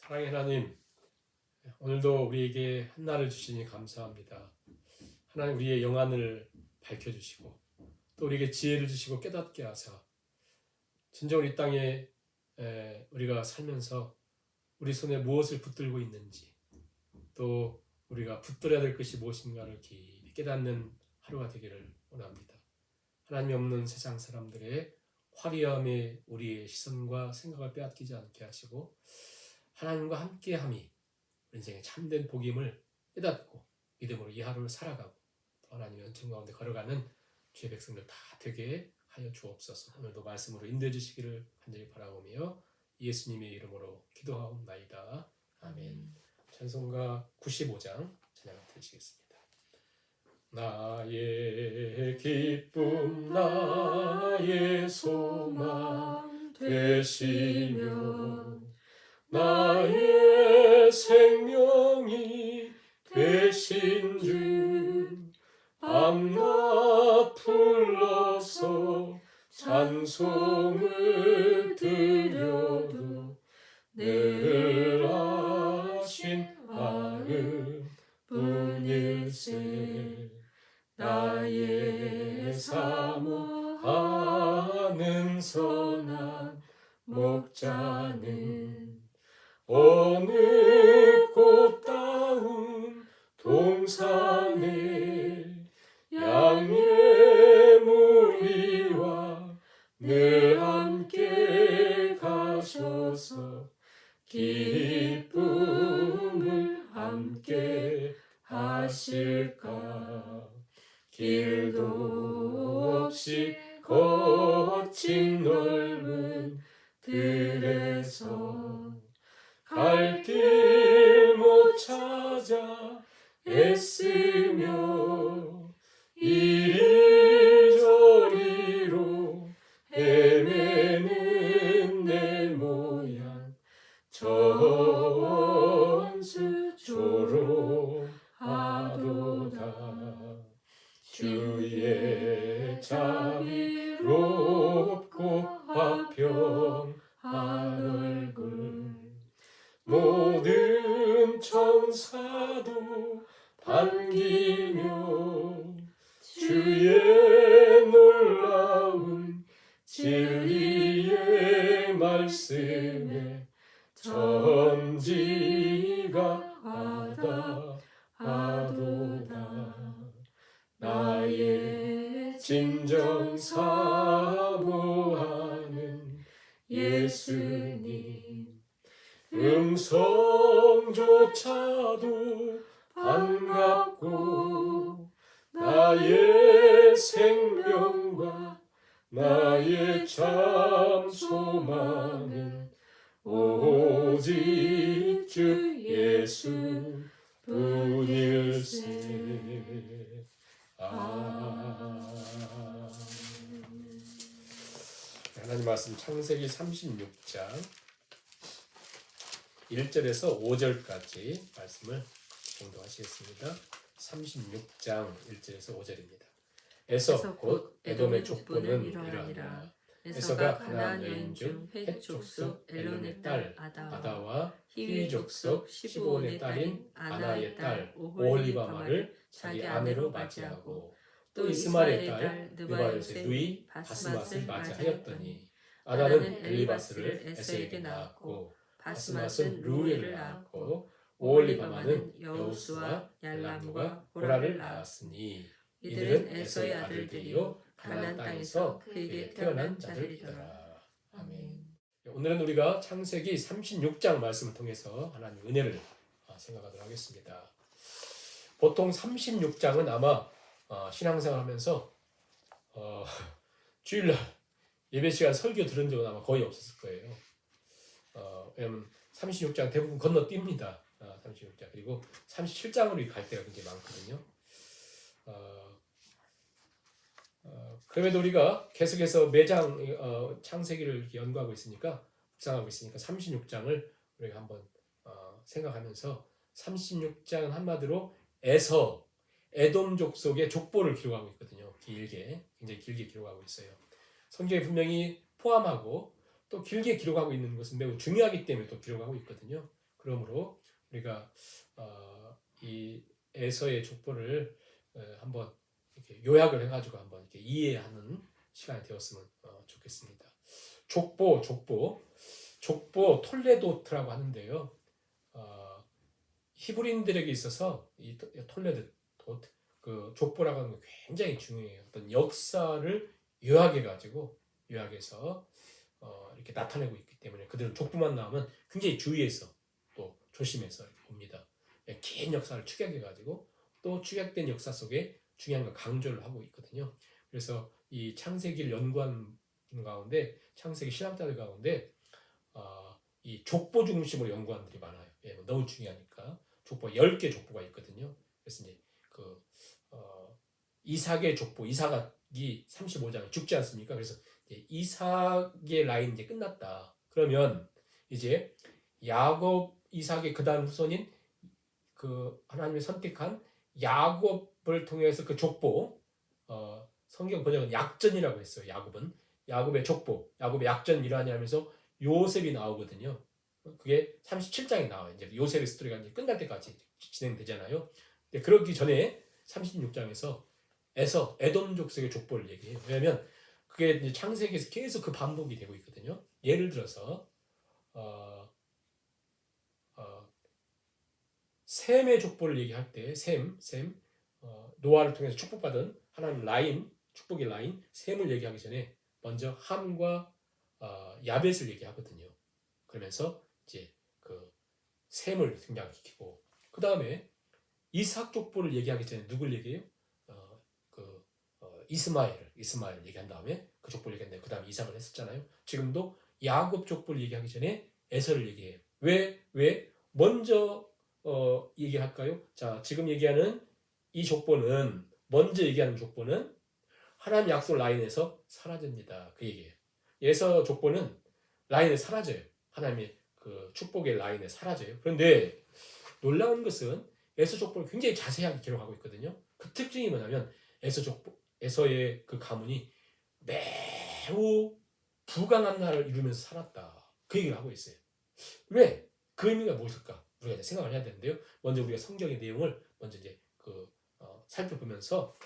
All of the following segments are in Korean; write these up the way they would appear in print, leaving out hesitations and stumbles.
사랑의 하나님, 오늘도 우리에게 한날을 주시니 감사합니다. 하나님, 우리의 영안을 밝혀주시고 또 우리에게 지혜를 주시고 깨닫게 하사 진정 이 땅에 우리가 살면서 우리 손에 무엇을 붙들고 있는지, 또 우리가 붙들어야 될 것이 무엇인가를 깊이 깨닫는 하루가 되기를 원합니다. 하나님이 없는 세상 사람들의 화려함에 우리의 시선과 생각을 빼앗기지 않게 하시고, 하나님과 함께함이 인생의 참된 복임을 깨닫고 믿음으로 이 하루를 살아가고 또 하나님의 은총 가운데 걸어가는 주의 백성들 다 되게 하여 주옵소서. 오늘도 말씀으로 인도해 주시기를 간절히 바라오며 예수님의 이름으로 기도하옵나이다. 아멘. 찬송가 95장 찬양 드리시겠습니다. 나의 기쁨 나의 소망 되시며 나의 생명이 되신 주 밤낮 불러서 찬송을 드려도 늘 하신 마음 뿐일세. 나의 사모하는 선한 목자는 어느 꽃다운 동산에 양의 무리와 늘 함께 가셔서 기쁨을 함께 하실까. 길도 없이 거친 넓은 들에서 갈 길 못 찾아 애쓰며 이리저리로 헤매는 내 모양 전수 조롱하도다. 주의 자비롭고 화평한 얼굴 모든 천사도 반기며 주의 놀라운 진리의 말씀에 전지가 아다하도다. 나의 진정 사모하는 예수님 음성조차도 반갑고 나의 생명과 나의 참 소망은 오직 주 예수 뿐일세. 하나님 말씀 창세기 36장 1절에서 5절까지 말씀을 공독하시겠습니다. 36장 1절에서 5절입니다. 에서 곧 에돔의 족보는 이러하니라. 에서가 가나안 여인 중 헷 족속 엘론의 딸 아다와 히위 족속 시브온의 딸인 아나의 딸 오홀리바마를 자기 아내로 맞이하고 또 이스마엘의 딸 느바요의 누이 바스맛을 맞이하였더니 아나는 엘리바스를 에서에게 낳았고 바스맛은 루엘을 낳았고 오홀리바마는 여우스와 얄람과 보라를 낳았으니 이들은 에서의 아들들이요 가나안 땅에서 그에게 태어난 자들이더라. 아멘. 오늘은 우리가 창세기 36장 말씀을 통해서 하나님의 은혜를 생각하도록 하겠습니다. 보통 36장은 아마 신앙생활 하면서 주일날 예배 시간 설교 들은 적은 아마 거의 없었을 거예요. 왜냐면 36장 대부분 건너뜁니다. 36장. 그리고 37장으로 갈 때가 굉장히 많거든요. 그럼에도 우리가 계속해서 매장 창세기를 연구하고 있으니까 묵상하고 있으니까 36장을 우리가 한번 생각하면서 36장은 한마디로 에돔 족속의 족보를 기록하고 있거든요. 굉장히 길게 기록하고 있어요. 성경에 분명히 포함하고 또 길게 기록하고 있는 것은 매우 중요하기 때문에 또 기록하고 있거든요. 그러므로 우리가 이 에서의 족보를 한번 이렇게 요약을 해가지고 한번 이렇게 이해하는 시간이 되었으면 좋겠습니다. 족보 톨레도트라고 하는데요. 히브리인들에게 있어서 이 톨레도트 그 족보라고 하는 게 굉장히 중요해요. 어떤 역사를 요약해서 이렇게 나타내고 있기 때문에 그들은 족보만 나오면 굉장히 주의해서 또 조심해서 이렇게 봅니다. 긴 역사를 축약해가지고 또 축약된 역사 속에 중요한 걸 강조를 하고 있거든요. 그래서 이 창세기를 연구하는 가운데 창세기 신학자들 가운데 이 족보 중심으로 연구하는 들이 많아요. 너무 중요하니까 족보 10개 족보가 있거든요. 그래서 이제 그 이삭의 족보 이삭이 35장에 죽지 않습니까? 그래서 이삭의 라인 이제 끝났다. 그러면 이제 야곱 이삭의 그다음 후손인 그 하나님이 선택한 야곱을 통해서 그 족보 성경 번역은 약전이라고 했어요. 야곱의 족보 야곱의 약전 일환이 하면서 요셉이 나오거든요. 그게 37장에 나와요. 이제 요셉의 스토리가 이제 끝날 때까지 진행되잖아요. 근데 그러기 전에 36장에서 에돔 족속의 족보를 얘기해요. 왜냐하면 그게 이제 창세기에서 계속 그 반복이 되고 있거든요. 예를 들어서 셈의 족보를 얘기할 때 셈 노아를 통해서 축복받은 하나님 라인 축복의 라인 셈을 얘기하기 전에 먼저 함과 야벳을 얘기하거든요. 그러면서 이제 그 셈을 등장시키고 그 다음에 이삭 족보를 얘기하기 전에 누굴 얘기해요? 이스마엘 얘기한 다음에 그 족보를 얘기한 다음에 그 다음에 이삭을 했었잖아요. 지금도 야곱 족보를 얘기하기 전에 에서를 얘기해요. 왜? 먼저 얘기할까요? 자, 지금 얘기하는 이 족보는 먼저 얘기하는 족보는 하나님 약속 라인에서 사라집니다. 그 얘기예요. 에서 족보는 라인에 사라져요. 하나님의 그 축복의 라인에 사라져요. 그런데 놀라운 것은 에서 족보를 굉장히 자세하게 기록하고 있거든요. 그 특징이 뭐냐면 에서의 그 가문이 매우 부강한 날을 이루면서 살았다. 그 얘기를 하고 있어요. 왜? 그 의미가 무엇일까? 우리가 이제 생각을 해야 되는데요. 먼저 우리가 성경의 내용을 먼저 이제 살펴보면서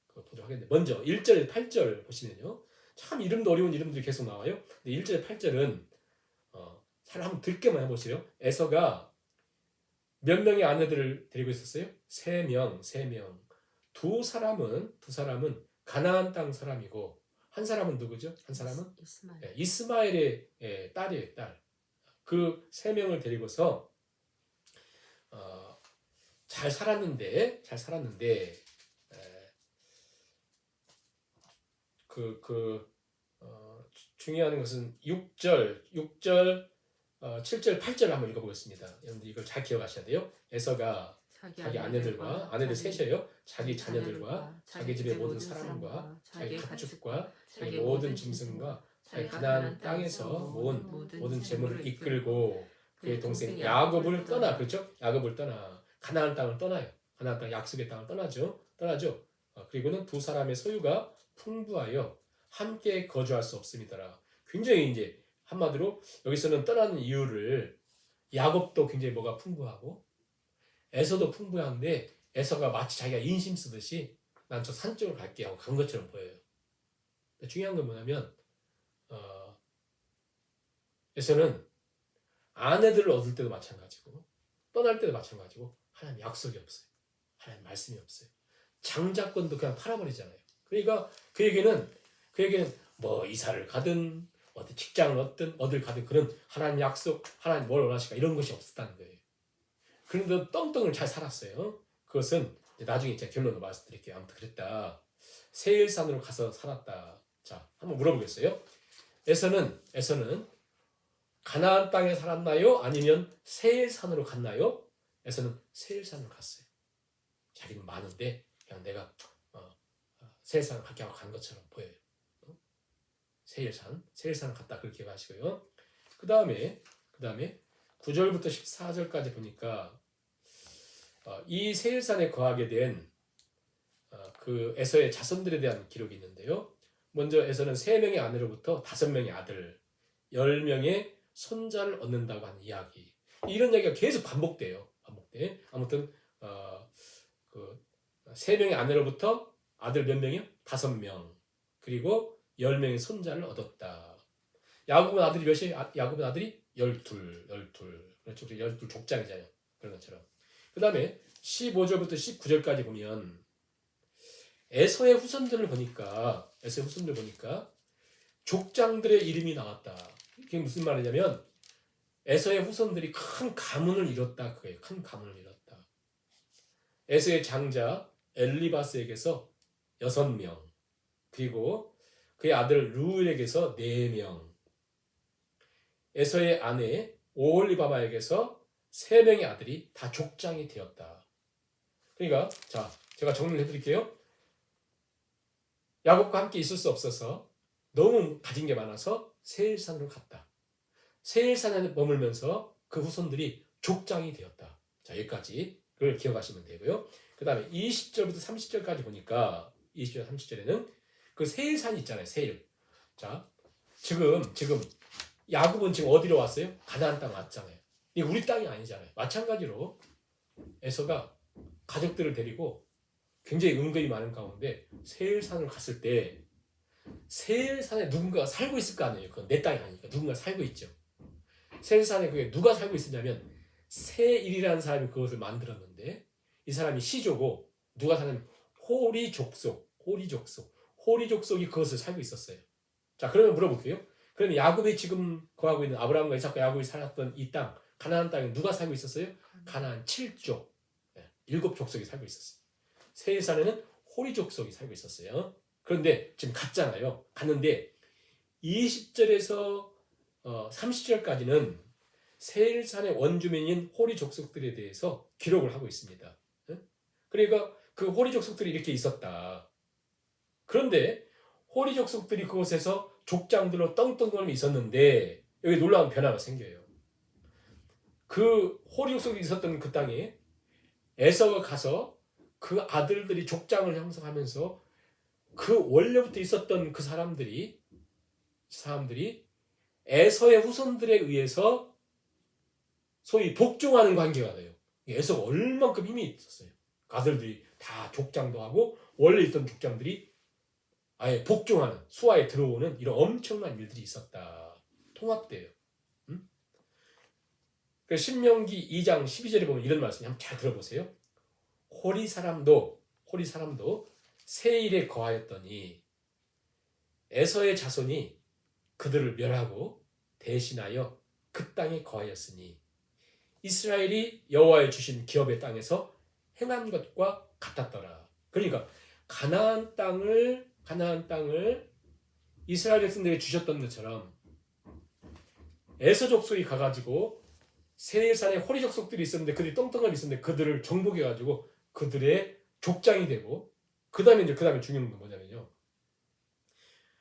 보도록 하겠는데 먼저 1절, 8절 보시면요. 참 이름도 어려운 이름들이 계속 나와요. 근데 1절, 8절은 잘 한번 듣게만 해보세요. 에서가 몇 명의 아내들을 데리고 있었어요? 3명. 두 사람은 가나안 땅 사람이고 한 사람은 누구죠? 한 사람은 이스마엘의 딸이에요. 딸. 그 3명을 데리고서 잘 살았는데 중요한 것은 6절, 7절, 8절 한번 읽어보겠습니다. 여러분들 이걸 잘 기억하셔야 돼요. 에서가 자기 아내들과 아내들 셋이에요. 자기 자녀들과 자기 집의 모든 사람과 자기 가축과 자기 모든 짐승과 자기 가나안 땅에서 모은 모든 재물을 이끌고 그의 동생 야곱을 떠나 그렇죠? 야곱을 떠나 가나안 땅을 떠나요. 가나안 땅 약속의 땅을 떠나죠. 그리고는 두 사람의 소유가 풍부하여 함께 거주할 수 없음이더라. 굉장히 이제 한마디로 여기서는 떠나는 이유를 야곱도 굉장히 뭐가 풍부하고 에서도 풍부한데 에서가 마치 자기가 인심 쓰듯이 난 저 산 쪽으로 갈게 하고 간 것처럼 보여요. 중요한 건 뭐냐면 에서는 아내들을 얻을 때도 마찬가지고 떠날 때도 마찬가지고 하나님 약속이 없어요. 하나님 말씀이 없어요. 장자권도 그냥 팔아버리잖아요. 그러니까 그에게는 뭐 이사를 가든 어디 직장을 얻든 어딜 가든 그런 하나님 약속, 하나님 뭘 원하실까 이런 것이 없었다는 거예요. 그런데 떵떵을 잘 살았어요. 그것은 나중에 제가 결론을 말씀드릴게요. 아무튼 그랬다. 세일산으로 가서 살았다. 자, 한번 물어보겠어요. 에서는 가나안 땅에 살았나요? 아니면 세일산으로 갔나요? 에서는 세일산으로 갔어요. 자기는 많은데 그냥 내가 세일산을 갖게 하고 간 것처럼 보여요. 세일산을 갔다 그렇게 하시고요. 그 다음에 9절부터 14절까지 보니까 이 세일산에 거하게 된 그 에서의 자손들에 대한 기록이 있는데요. 먼저 에서는 3명의 아내로부터 5명의 아들, 10명의 손자를 얻는다고 하는 이야기. 이런 얘기가 계속 반복돼요. 반복돼. 아무튼 그 3명의 아내로부터 아들 몇 명이요? 5명. 그리고 10명의 손자를 얻었다. 야곱은 아들이 몇이에요? 야곱은 아들이 12. 그렇죠. 12 족장이잖아요. 그런 것처럼. 그 다음에 15절부터 19절까지 보면 에서의 후손들을 보니까 족장들의 이름이 나왔다. 이게 무슨 말이냐면 에서의 후손들이 큰 가문을 이뤘다. 그거예요. 큰 가문을 이뤘다. 에서의 장자 엘리바스에게서 6명, 그리고 그의 아들 루엘에게서 4명, 에서의 아내 오홀리바마에게서 3명의 아들이 다 족장이 되었다. 그러니까 자, 제가 정리를 해드릴게요. 야곱과 함께 있을 수 없어서 너무 가진 게 많아서 세일산으로 갔다. 세일산에 머물면서 그 후손들이 족장이 되었다. 자, 여기까지 그걸 기억하시면 되고요. 그 다음에 20절부터 30절까지 보니까 20절, 30절에는 그 세일산이 있잖아요. 세일. 자, 지금 야곱은 지금 어디로 왔어요? 가나안 땅 왔잖아요. 이게 우리 땅이 아니잖아요. 마찬가지로 에서가 가족들을 데리고 굉장히 은근히 많은 가운데 세일산을 갔을 때 세일산에 누군가가 살고 있을 거 아니에요. 그건 내 땅이 아니니까 누군가 살고 있죠. 세일산에 그게 누가 살고 있었냐면 세일이라는 사람이 그것을 만들었는데 이 사람이 시조고 누가 사냐면 호리 족속이 그것을 살고 있었어요. 자, 그러면 물어볼게요. 그러면 야곱이 지금 거하고 있는 아브라함과 이삭과 야곱이 살았던 이 땅, 가나안 땅에 누가 살고 있었어요? 가나안 7족, 7족속이 살고 있었어요. 세일산에는 호리 족속이 살고 있었어요. 그런데 지금 갔잖아요. 갔는데 20절에서 30절까지는 세일산의 원주민인 호리 족속들에 대해서 기록을 하고 있습니다. 그러니까 그 호리 족속들이 이렇게 있었다. 그런데 호리 족속들이 그곳에서 족장들로 떵떵거림이 있었는데 여기 놀라운 변화가 생겨요. 그 호리 족속이 있었던 그 땅에 에서가 가서 그 아들들이 족장을 형성하면서 그 원래부터 있었던 그 사람들이 에서의 후손들에 의해서 소위 복종하는 관계가 돼요. 에서가 얼만큼 힘이 있었어요. 아들들이 다 족장도 하고 원래 있던 족장들이 아예 복종하는, 수하에 들어오는 이런 엄청난 일들이 있었다. 통합돼요. 그래서 신명기 2장 12절에 보면 이런 말씀이 한번 잘 들어보세요. 호리 사람도 세일에 거하였더니 에서의 자손이 그들을 멸하고 대신하여 그 땅에 거하였으니 이스라엘이 여호와의 주신 기업의 땅에서 행한 것과 같았더라. 그러니까 가나안 땅을 이스라엘 백성들에게 주셨던 것처럼 에서 족속이 가가지고 세일산에 호리 족속들이 있었는데 그들이 떵떵거리 있었는데 그들을 정복해가지고 그들의 족장이 되고 그 다음에 중요한 건 뭐냐면요.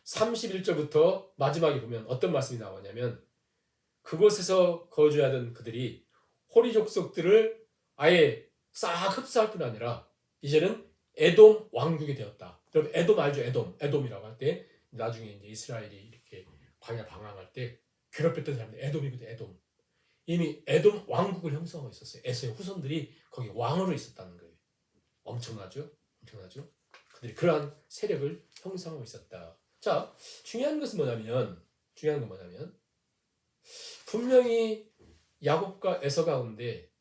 31절부터 마지막에 보면 어떤 말씀이 나오냐면 그곳에서 거주하던 그들이 호리 족속들을 아예 싹 흡수할 뿐 아니라 이제는 에돔 왕국이 되었다. 여러분 에돔 알죠? 에돔이라고 할 때 나중에 이제 이스라엘이 이렇게 광야 방황할 때 괴롭혔던 사람들 에돔이거든. 에돔. 이미 에돔 왕국을 형성하고 있었어요. 에서의 후손들이 거기 왕으로 있었다는 거예요. 엄청나죠? 그들이 그러한 세력을 형성하고 있었다. 자, 중요한 건 뭐냐면 분명히 야곱과 에서 가운데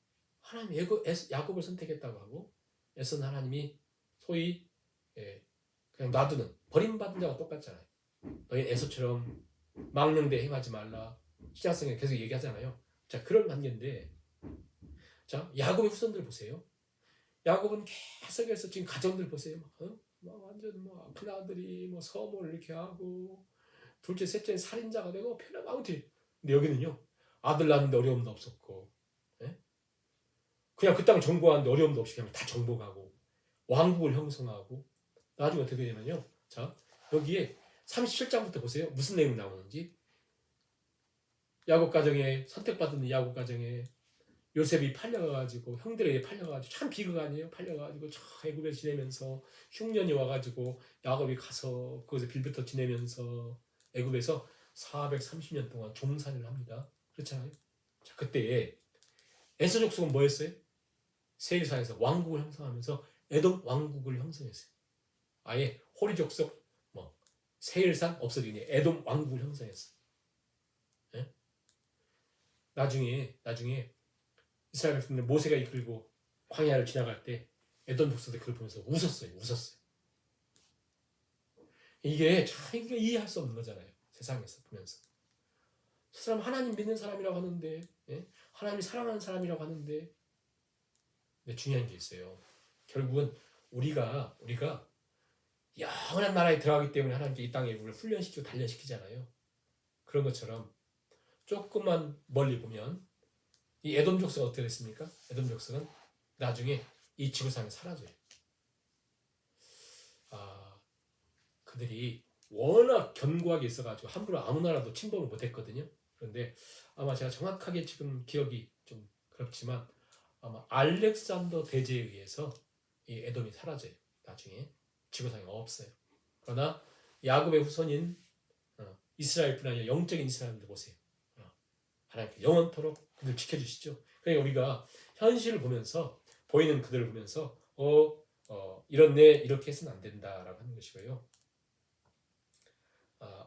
하나님이 야곱을 선택했다고 하고 에서는 하나님이 소위 그냥 놔두는 버림받은 자와 똑같잖아요. 너희 에서처럼 망령되이 행하지 말라. 신약성에 계속 얘기하잖아요. 자, 그런 관계인데 자, 야곱의 후손들 보세요. 야곱은 계속해서 지금 가정들 보세요. 완전 큰 아들이 서모를 이렇게 하고 둘째, 셋째는 살인자가 되고 편하고 아무튼 근데 여기는요 아들 낳는데 어려움도 없었고 그냥 그 땅 정복하는데 어려움도 없이 그냥 다 정복하고 왕국을 형성하고 나중에 어떻게 되냐면요. 자, 여기에 37장부터 보세요. 무슨 내용이 나오는지. 야곱 가정에 선택받은 야곱 가정에 요셉이 팔려가지고 형들에게 팔려가지고 참 비극 아니에요? 팔려가지고 저 애굽에 지내면서 흉년이 와가지고 야곱이 가서 그곳에 빌부터 지내면서 애굽에서 430년 동안 종살이를 합니다. 그렇잖아요. 자, 그때에 에서 족속은 뭐였어요? 세일산에서 왕국을 형성하면서 에돔 왕국을 형성했어요. 아예 호리 족속, 뭐 세일산 없어지니 에돔 왕국을 형성했어요. 예? 나중에 이스라엘 백성들 모세가 이끌고 광야를 지나갈 때 에돔 족속들 그걸 보면서 웃었어요. 이게 참 이해할 수 없는 거잖아요. 세상에서 보면서 저 사람 하나님 믿는 사람이라고 하는데, 예? 하나님이 사랑하는 사람이라고 하는데, 근데 중요한 게 있어요. 결국은 우리가 영원한 나라에 들어가기 때문에 하나님께 이 땅에 우리를 훈련시키고 단련시키잖아요. 그런 것처럼 조금만 멀리 보면 이 에돔 족속은 어떻게 됐습니까? 에돔 족속은 나중에 이 지구상에 사라져요. 그들이 워낙 견고하게 있어가지고 함부로 아무 나라도 침범을 못했거든요. 그런데 아마 제가 정확하게 지금 기억이 좀 그렇지만 아마 알렉산더 대제에 의해서 이 에돔이 사라져요. 나중에 지구상에 없어요. 그러나 야곱의 후손인 이스라엘뿐 아니라 영적인 이스라엘들 보세요. 하나님께 영원토록 그들 지켜주시죠. 그러니까 우리가 현실을 보면서 보이는 그들을 보면서 이렇네 이렇게 해서는 안 된다라고 하는 것이고요.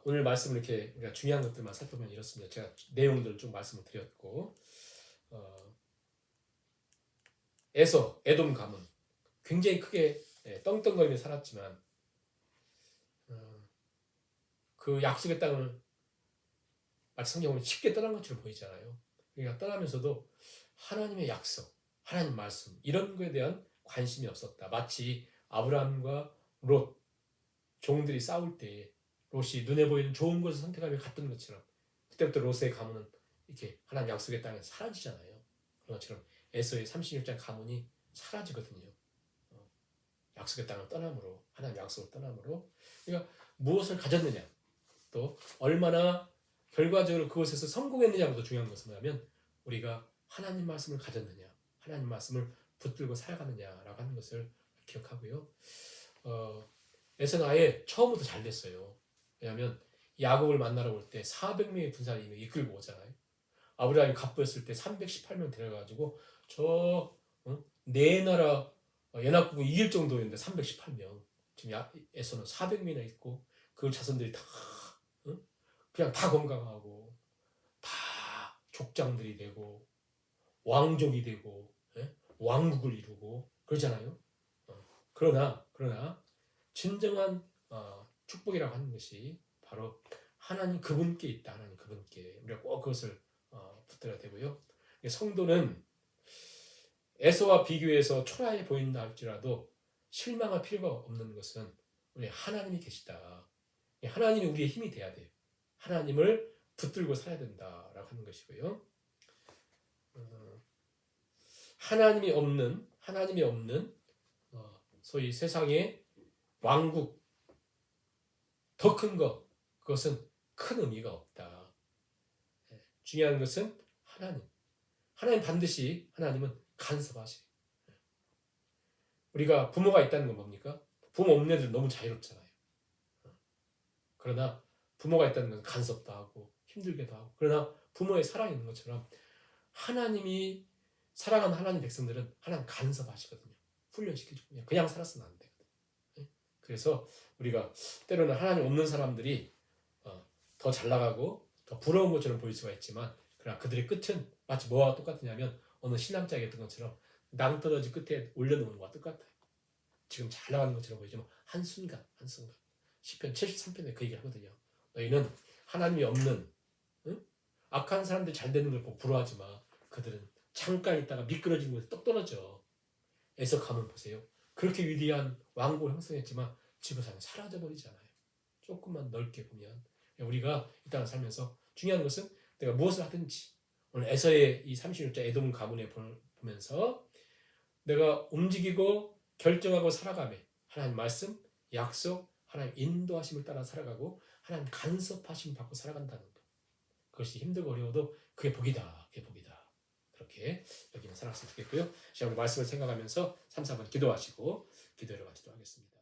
오늘 말씀을 이렇게 우리가 중요한 것들만 살펴보면 이렇습니다. 제가 내용들을 좀 말씀을 드렸고 에서 에돔 가문 굉장히 크게 떵떵거리며 살았지만 그 약속의 땅을 마치 성경으로 쉽게 떠난 것처럼 보이잖아요. 그러니까 떠나면서도 하나님의 약속, 하나님 말씀 이런 거에 대한 관심이 없었다. 마치 아브라함과 롯 종들이 싸울 때 롯이 눈에 보이는 좋은 것을 선택하며 갔던 것처럼 그때부터 롯의 가문은 이렇게 하나님 약속의 땅에서 사라지잖아요. 그런 것처럼 에서의 36장 가문이 사라지거든요. 약속의 땅을 떠남으로 하나님 약속을 떠남으로 그러니까 무엇을 가졌느냐 또 얼마나 결과적으로 그것에서 성공했느냐보다 중요한 것은 뭐냐면 우리가 하나님 말씀을 가졌느냐 하나님 말씀을 붙들고 살아가느냐라고 하는 것을 기억하고요. 에서는 아예 처음부터 잘 됐어요. 왜냐하면 야곱을 만나러 올 때 400명의 군사를 이끌고 오잖아요. 아브라함이 갑부였을 때 318명 데려가지고 네 나라 연합국을 이길 정도였는데 318명. 지금 에서는 400명이나 있고 그 자손들이 다 그냥 다 건강하고 다 족장들이 되고 왕족이 되고 왕국을 이루고 그러잖아요. 그러나 진정한 축복이라고 하는 것이 바로 하나님 그분께 있다. 하나님 그분께 우리가 꼭 그것을 붙들어야 되고요. 성도는 에서와 비교해서 초라해 보인다 할지라도 실망할 필요가 없는 것은 우리 하나님이 계시다. 하나님이 우리의 힘이 돼야 돼요. 하나님을 붙들고 살아야 된다라고 하는 것이고요. 하나님이 없는 소위 세상의 왕국 더 큰 것 그것은 큰 의미가 없다. 중요한 것은 하나님 반드시 하나님은 간섭하세요. 우리가 부모가 있다는 건 뭡니까? 부모 없는 애들 너무 자유롭잖아요. 그러나 부모가 있다는 건 간섭도 하고 힘들게도 하고 그러나 부모의 사랑이 있는 것처럼 하나님이 사랑하는 하나님 백성들은 하나님 간섭하시거든요. 훈련시켜주고 그냥 살았으면 안 되거든요. 그래서 우리가 때로는 하나님 없는 사람들이 더 잘 나가고 더 부러운 것처럼 보일 수가 있지만 그러나 그들의 끝은 마치 뭐와 똑같으냐면 어느 신앙자에게 했던 것처럼 낭떠러지 끝에 올려놓은 것과 똑같아요. 지금 잘 나가는 것처럼 보이지만 한순간 시편 73편에 그 얘기 하거든요. 너희는 하나님이 없는 악한 사람들이 잘 되는 걸 보고 부러워하지 마. 그들은 잠깐 있다가 미끄러진 곳에 똑 떨어져. 에서 가면 보세요. 그렇게 위대한 왕국을 형성했지만 지구상에 사라져버리잖아요. 조금만 넓게 보면 우리가 이 땅을 살면서 중요한 것은 내가 무엇을 하든지 오늘 에서의 이 36자 에돔 가문에 보면서 내가 움직이고 결정하고 살아가며 하나님 말씀, 약속, 하나님 인도하심을 따라 살아가고 하나님 간섭하심 받고 살아간다는 것. 그것이 힘들고 어려워도 그게 복이다. 그렇게 여기는 살았으면 좋겠고요. 시간 말씀을 생각하면서 3, 4번 기도하시고 기도를 마치도록 하겠습니다.